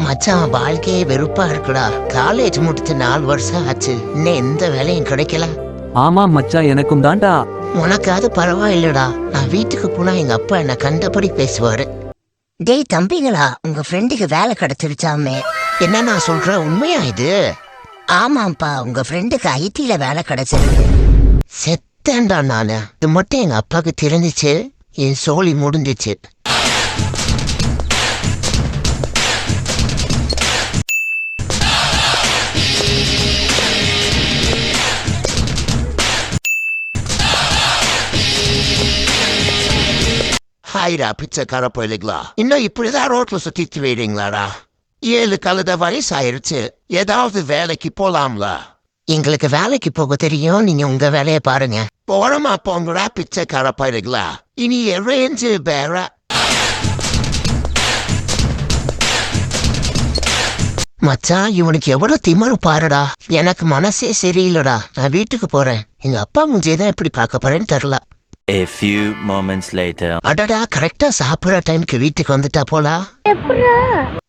மச்சான் வாழ்க்கையே வெறுப்பா இருக்குடா. காலேஜ் முடிச்சு 4 வருஷம் ஆச்சு, இன்னும் எந்த வேலையும் கிடைக்கல. ஆமா மச்சான், எனக்கும் தான்டா. உனக்காவது பரவாயில்லடா. நான் வீட்டுக்கு போனா எங்க அப்பா என்ன கண்டபடி பேசுவாரு. டேய் தம்பிங்களா, உங்க ஃப்ரெண்டுக்கு வேலை கிடைச்சிருச்சாமே. என்ன நான் சொல்ற உண்மையா இது? ஆமாப்பா, உங்க ஃப்ரெண்டுக்கு ஐடில வேலை கிடைச்சிருக்கு. செத்தேன்டா நானு. இது மட்டும் எங்க அப்பாவுக்கு தெரிஞ்சிச்சு, என் சோழி முடிஞ்சிச்சு. ஹாய்டா பிச்சைக்கார போயிலுங்களா, இன்னும் இப்படிதான் ரோட்ல சுத்திட்டு வரீங்களாடா? 7 கழுத வயசு ஆயிருச்சு, ஏதாவது வேலைக்கு போலாம்ல? எங்களுக்கு வேலைக்கு போக தெரியும், நீங்க உங்க வேலையை பாருங்க. போறமா போங்கடா பிச்சைக்கார போயிலுங்களா. இனி ரேஞ்சு வேற. மச்சான், இவனுக்கு எவ்வளவு திமிரு பாருடா. எனக்கு மனசே சரியில்லடா. நான் வீட்டுக்கு போறேன். எங்க அப்பா முஞ்சேதான் எப்படி பார்க்க போறேன்னு தெரியல. A few moments later. அடடா, கரெக்டா சாப்பிடுற டைம்க்கு வீட்டுக்கு வந்துட்டா போலா.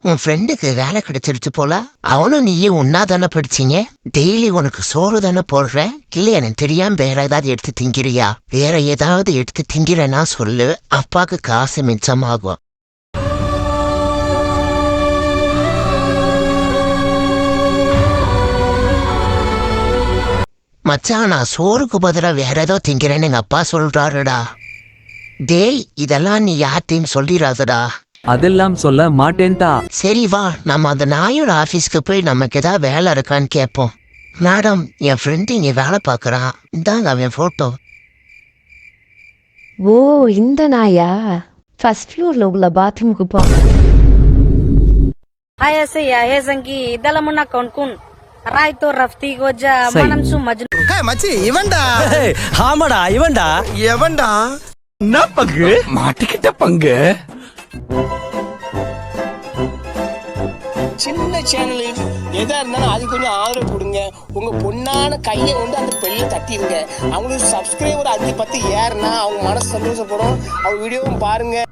உன் ஃப்ரெண்டுக்கு வேலை கிடைச்சிருச்சு போல. அவனும் நீயும் ஒன்னா தானே படிச்சீங்க. டெய்லி உனக்கு சோறு தானே போடுற. இல்ல எனக்கு தெரியாம வேற ஏதாவது எடுத்து திங்கிறியா? வேற ஏதாவது எடுத்து திங்கிறேன்னா சொல்லு, அப்பாக்கு காசு மிச்சமாகும். மச்சான், நான் சோறுக்கு பதிலா வேற ஏதோ திங்கிறேன்னு எங்க அப்பா சொல்றாருடா. டேய், இதெல்லாம் நீ யார்ட்டையும் சொல்லிடாதடா. அதெல்லாம் சொல்ல மாட்டேன்டா. சரி வா, நம்ம அந்த நாயோட ஆபீஸ்க்கு போய் நமக்கு ஏதாவது வேலை இருக்கான்னு கேட்போம். மேடம், என் ஃப்ரெண்டு இங்க வேலை பார்க்கறான், இந்தாங்க அவன் போட்டோ. ஓ, இந்த நாயா? ஃபர்ஸ்ட் ஃப்ளோர்ல உள்ள பாத்ரூமுக்கு போ. Ayah saya Hezangi dalam menakon kun Raito Rafti Goja Manam Sumajun. மச்சி இவன்டா. ஆமாடா இவன்டா. எவன்டா? என்ன பங்கு மாட்டிக்கிட்ட பங்கு. சின்ன சேனல் எதா இருந்தாலும் அது கொஞ்சம் ஆதரவு கொடுங்க. உங்க பொண்ணான கையை வந்து அந்த பெல்ல தட்டிடுங்க. அவங்களுக்கு சப்ஸ்கிரைபர் 5-10 ஏறுனா அவங்க மனசு சந்தோஷப்படும். அவங்க வீடியோவும் பாருங்க.